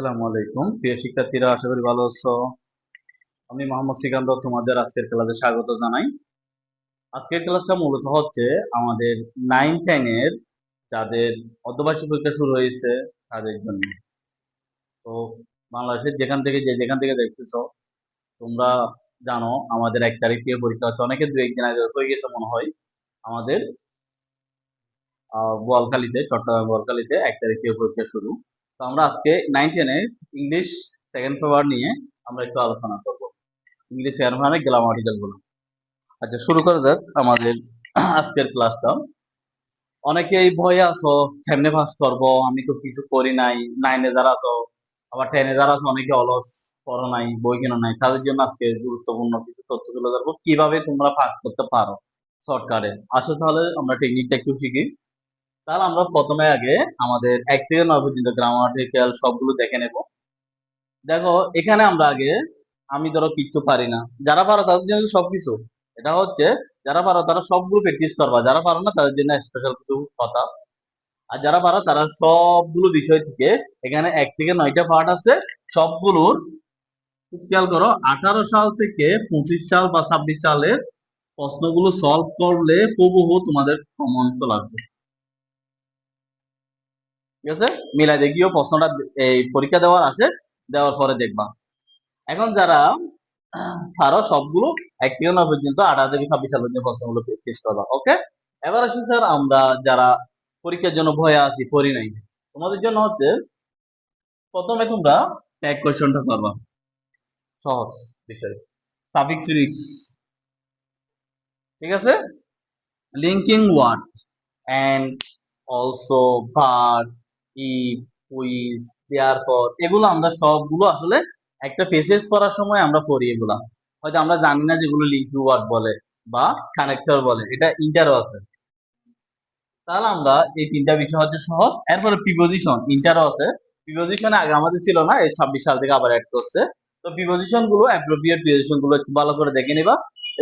আসসালামু আলাইকুম প্রিয় শিক্ষার্থীরা, আশা করি ভালো আছো। আমি মোহাম্মদ সিকান্দর তোমাদের আজকের ক্লাসে স্বাগত জানাই। আজকের ক্লাসটা মূলত হচ্ছে আমাদের 9-10 এর যাদের অর্ধবার্ষিক পরীক্ষা শুরু হয়েছে তাদের জন্য। তো বাংলাদেশের যেখান থেকে দেখতেছো তোমরা জানো আমাদের 1 তারিখ থেকে পরীক্ষা হচ্ছে। অনেকে 2-1 দিন আগে হয়ে গেছে মনে হয়। আমাদের চট্টগ্রাম বোয়ালখালীতে 1 তারিখ থেকে পরীক্ষা শুরু। তো আমরা আজকে 9-10 এর ইংলিশ সেকেন্ড পেপার নিয়ে আমরা একটু আলোচনা করবো। ইংলিশ মানে গ্রামাটিক্যাল গুলো। আচ্ছা, শুরু করা যাক আমাদের আজকের ক্লাসটা। অনেকেই ভয়ে আছো কেমনে পাস করবো, আমি তো কিছু করি নাই। 9-এ যারা আছো, আবার 10-এ যারা আছো, অনেকে অলস, পড়ো নাই, বই কেনো নাই, তাদের জন্য আজকে গুরুত্বপূর্ণ কিছু তথ্য তুলে ধরবো কিভাবে তোমরা পাস করতে পারো শর্টকাটে। আসো তাহলে আমরা টেকনিকটা একটু শিখি। তাহলে আমরা প্রথমে আগে আমাদের 1 থেকে 9 পর্যন্ত গ্রামাটিক্যাল সবগুলো দেখে নেব। দেখো এখানে আমরা আগে, আমি ধরো কিচ্ছু পারি না, যারা পারো তাদের জন্য সবকিছু। এটা হচ্ছে যারা পারো তারা সবগুলো প্র্যাকটিস করবা, যারা পারো না তাদের জন্য স্পেশাল কিছু কথা। আর যারা পারো তারা সবগুলো বিষয় থেকে, এখানে 1 থেকে 9টা পার্ট আছে সবগুলোর। খুব খেয়াল করো, 18 সাল থেকে 25 সাল বা 26 সালের প্রশ্নগুলো সলভ করলে হুবহু তোমাদের কমন চলে আসবে। ঠিক আছে, মিলাই দেখিও প্রশ্নটা এই পরীক্ষা দেওয়ার আছে, দেওয়ার পরে দেখবা। এখন যারা পারো সবগুলো 1 থেকে 9 পর্যন্ত 18 থেকে 26 সাল পর্যন্ত প্রশ্নগুলো প্র্যাকটিস করবা। ওকে, এবার আসি স্যার আমরা যারা পরীক্ষার জন্য ভয়ে আছি, পড়ি নাই, তোমাদের জন্য হচ্ছে প্রথমে তোমরা ট্যাগ কোয়েশ্চনটা করবা। সহজ বিষয়, সাফিক্স রিক্স, ঠিক আছে, linking word and also, but, if, viz, therefore, এগুলো আমরা সবগুলো আসলে একটা পেসেজ করার সময় আমরা পড়ি। এগুলা হয়তো আমরা জানি না যেগুলো লিঙ্কিং ওয়ার্ড বলে বা কানেক্টর বলে, এটা ইন্টারও আছে। তাহলে আমরা এই 3টা বিষয় হচ্ছে সহজ। এরপরে প্রিপোজিশন, ইন্টারও আছে। প্রিপোজিশন আগে আমাদের ছিল না, এই 26 সাল থেকে আবার অ্যাড করছে। তো প্রিপোজিশন গুলো, অ্যাপ্রোপ্রিয়েট প্রিপোজিশন গুলো একটু ভালো করে দেখে নিবা।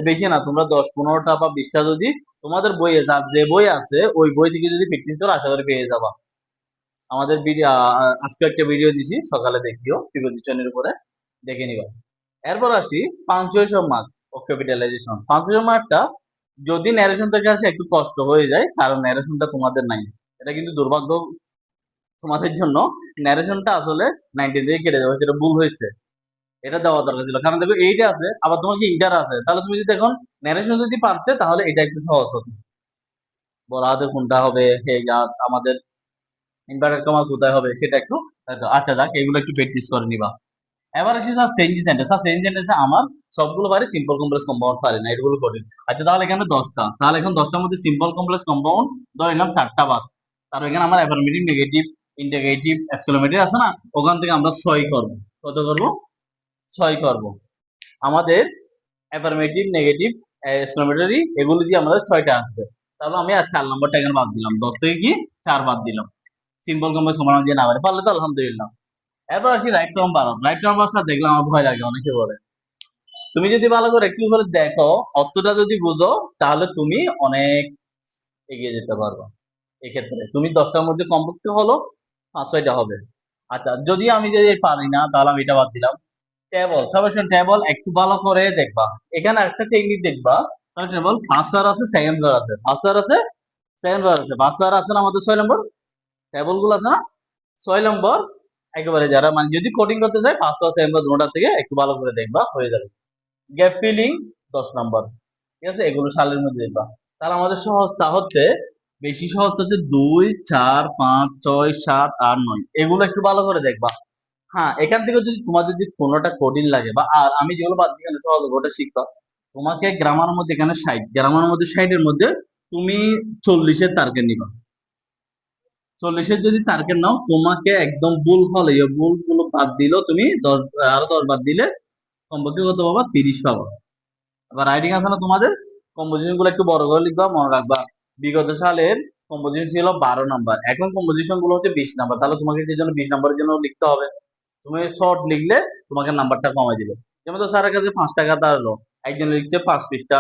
বেশি না, তোমরা 10-15টা বা 20টা যদি তোমাদের বইয়ে যে বই আছে ওই বই থেকে যদি প্র্যাকটিস করো, আশা করি পেয়ে যাবা। আমাদের আজকে একটা ভিডিও দিছি, সকালে দেখিও, প্রিপোজিশনের উপরে দেখে নিবা। এরপর আসি পাঞ্চুয়েশন মার্ক ও ক্যাপিটালাইজেশন। পাঞ্চুয়েশন মার্কটা যদি ন্যারেশন থেকে আসে একটু কষ্ট হয়ে যায়, কারণ ন্যারেশনটা তোমাদের নাই। এটা কিন্তু দুর্ভাগ্য তোমাদের জন্য, ন্যারেশনটা আসলে 19 থেকে কেটে যাবে, সেটা ভুল হয়েছে। এটা দেওয়া দরকার ছিল, কারণ দেখো এইটা আছে, আবার তোমার কি ইন্টার আছে, তাহলে তুমি যদি এখন ন্যারেশন যদি পারতে তাহলে এটা একটু সহজ হতো। বলা হতে কোনটা হবে, আমাদের ইনভার্টেড কমা কোথায় হবে সেটা একটু। আচ্ছা যাক, এগুলো একটু প্র্যাকটিস করে নিবা। এবার আসি sir Gingee sentence. Sir change সেন্টেন্সে আমার সবগুলো পারি, সিম্পল কমপ্লেক্স কম্পাউন্ড পারি না, এগুলো কঠিন। আচ্ছা তাহলে এখানে 10টা, তাহলে এখন 10টার মধ্যে সিম্পল কমপ্লেক্স কম্পাউন্ড ধরে নিলাম 4টা বাদ। তার এখানে আমার অ্যাফার্মেটিভ, নেগেটিভ, ইন্টিগ্রেটিভ, এক্সক্লেমেটরি আছে না, ওখান থেকে আমরা 6 করব। কত করব? 6 করব। আমাদের অ্যাফার্মেটিভ, নেগেটিভ, এক্সক্লেমেটরি এগুলো দিয়ে আমাদের 6টা আসবে। তাহলে আমি আর 4 নম্বরটা এখানে বাদ দিলাম, 10 থেকে কি 4 বাদ দিলাম। সিম্পল কমপ্লেক্স সমাধান দিয়ে না পারে, পারলে তো আলহামদুলিল্লাহ। এবার আসি রাইট টু বানান। রাইট টু বানান দেখলে আমার ভয় লাগে, অনেকে বলে। তুমি যদি ভালো করে একটু করে দেখো, অর্থটা যদি বুঝো, তাহলে তুমি অনেক এগিয়ে যেতে পারবে। এক্ষেত্রে তুমি 10টার মধ্যে কমপক্ষে হলো 5-6টা হবে। আচ্ছা, যদি আমি যদি পারি না, তাহলে আমি এটা বাদ দিলাম। টেবল, সাবস্টিটিউশন টেবল একটু ভালো করে দেখবা। এখানে একটা টেকনিক দেখবা, টেবল ফার্স্ট আর আছে, সেকেন্ড আর আছে, ফার্স্ট আর আছে, সেকেন্ড আর আছে। ফার্স্ট আর আছে না আমাদের 6 নম্বর টেবল গুলো আছে না, 6 নম্বর। একেবারে যারা মানে যদি কোডিং করতে চায়, ফার্স্ট আর সেকেন্ড দুটোটা থেকে একটু ভালো করে দেখবা, হয়ে যাবে। গ্যাপ ফিলিং 10 নম্বর। ঠিক আছে, এগুলো সালের মধ্যে দেখবা। তাহলে আমাদের সহজটা হচ্ছে, বেশি সহজ হচ্ছে 2, 4, 5, 6, 7, 8, 9, এগুলো একটু ভালো করে দেখবা। হ্যাঁ, এখান থেকে যদি তোমার যদি কোনোটা কঠিন লাগে বা আর আমি যেগুলো বাদ দিয়ে গেলে সহজ হবে, ওটা শিখবা। তোমাকে গ্রামার মধ্যে এখানে 60, গ্রামার মধ্যে 60-এর মধ্যে তুমি 40-এর টার্গেট নিবা। 40-এর যদি টার্গেট নাও, তোমাকে একদম ভুল হলে ভুল গুলো বাদ দিলেও তুমি 10, আরো 10 বাদ দিলে কমপক্ষে কত পাবা? 30 পাবা। আবার রাইটিং আছে না তোমাদের, কম্পোজিশন গুলো একটু বড় করে লিখবা, মনে রাখবা। বিগত সালের কম্পোজিশন ছিল 12 নাম্বার, এখন কম্পোজিশন গুলো হচ্ছে 20 নাম্বার, তাহলে তোমাকে সেই জন্য 20 নাম্বারের জন্য লিখতে হবে। তুমি শর্ট লিখলে তোমাকে নাম্বারটা কমাই দিবে। যেমন তো স্যারের কাছে 5 টাকা তারলো, একজন লিখছে 5 পৃষ্ঠা,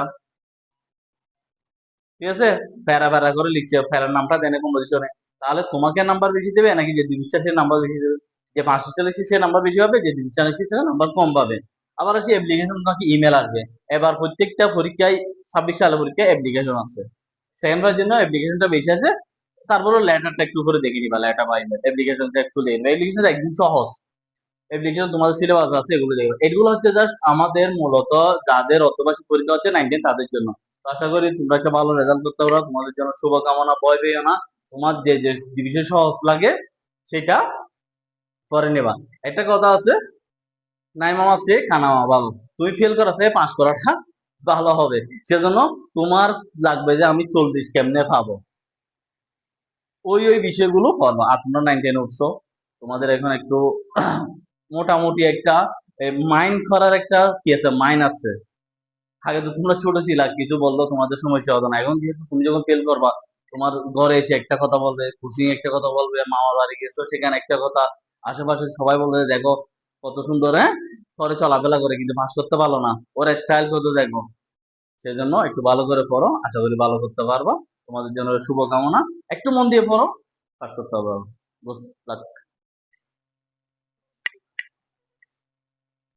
ঠিক আছে, প্যারা প্যারা করে লিখছে, প্যারার নামটা দেনে কম্পোজিশনে, তাহলে তোমাকে নাম্বার বেশি দেবে নাকি যে 2 পৃষ্ঠা সে নাম্বার বেশি দেবে? যে 500 লিখছে সে নাম্বার বেশি পাবে, যে 200 লিখছে সে নাম্বার কম পাবে। আবার আছে অ্যাপ্লিকেশন নাকি ইমেল আসবে। এবার প্রত্যেকটা পরীক্ষায় 26 সালে পরীক্ষায় অ্যাপ্লিকেশন আছে। সেকেন্ড বারের জন্য অ্যাপ্লিকেশনটা বেশি আছে। তারপরে লেটারটা একটু করে দেখে নিবা, লেটার বা ইমেল। অ্যাপ্লিকেশনটা একটু দেখবে, অ্যাপ্লিকেশনটা একদম সহজ। অ্যাপ্লিকেশন তোমাদের সিলেবাস আছে, এগুলো দেখবে। এগুলো হচ্ছে জাস্ট আমাদের মূলত যাদের অর্থবার্ষিক পরীক্ষা হচ্ছে 19 তাদের জন্য। তো আশা করি তোমরা একটা ভালো রেজাল্ট করতে পারো, তোমাদের জন্য শুভকামনা। ভয় পেও না, তোমার যে যে ডিভিশন সহজ লাগে সেটা করে নেবা। একটা কথা আছে, নাই মামা সে খানা মামা ভালো। তুমি ফেল করা সে পাস করাটা ভালো হবে। সেজন্য তোমার লাগবে যে আমি 40 কেমনে পাবো, ওই বিষয়গুলো করবো। আর তোমরা 9-10 উঠছো, তোমাদের এখন একটু মোটামুটি একটা মাইন্ড করার একটা কি আছে, মাইন্ড আছে। আগে তো তোমরা ছোট ছিলা, কিছু বললো তোমাদের সমস্যা হতো না। এখন যেহেতু তুমি যখন ফেল করবা, তোমার ঘরে এসে একটা কথা বলবে, কোচিং একটা কথা বলবে, মামার বাড়ি গেছো সেখানে একটা কথা, আশেপাশে সবাই বলবে দেখো কত সুন্দর, হ্যাঁ করে চলাফেরা করে, কিন্তু পাস করতে পারলো না, ওর স্টাইল কত দেখো। সেজন্য একটু ভালো করে পড়ো, আশা করি ভালো করতে পারবা। তোমাদের জন্য শুভকামনা। একটু মন দিয়ে পড়ো, পাস করতে পারবো। বুঝতে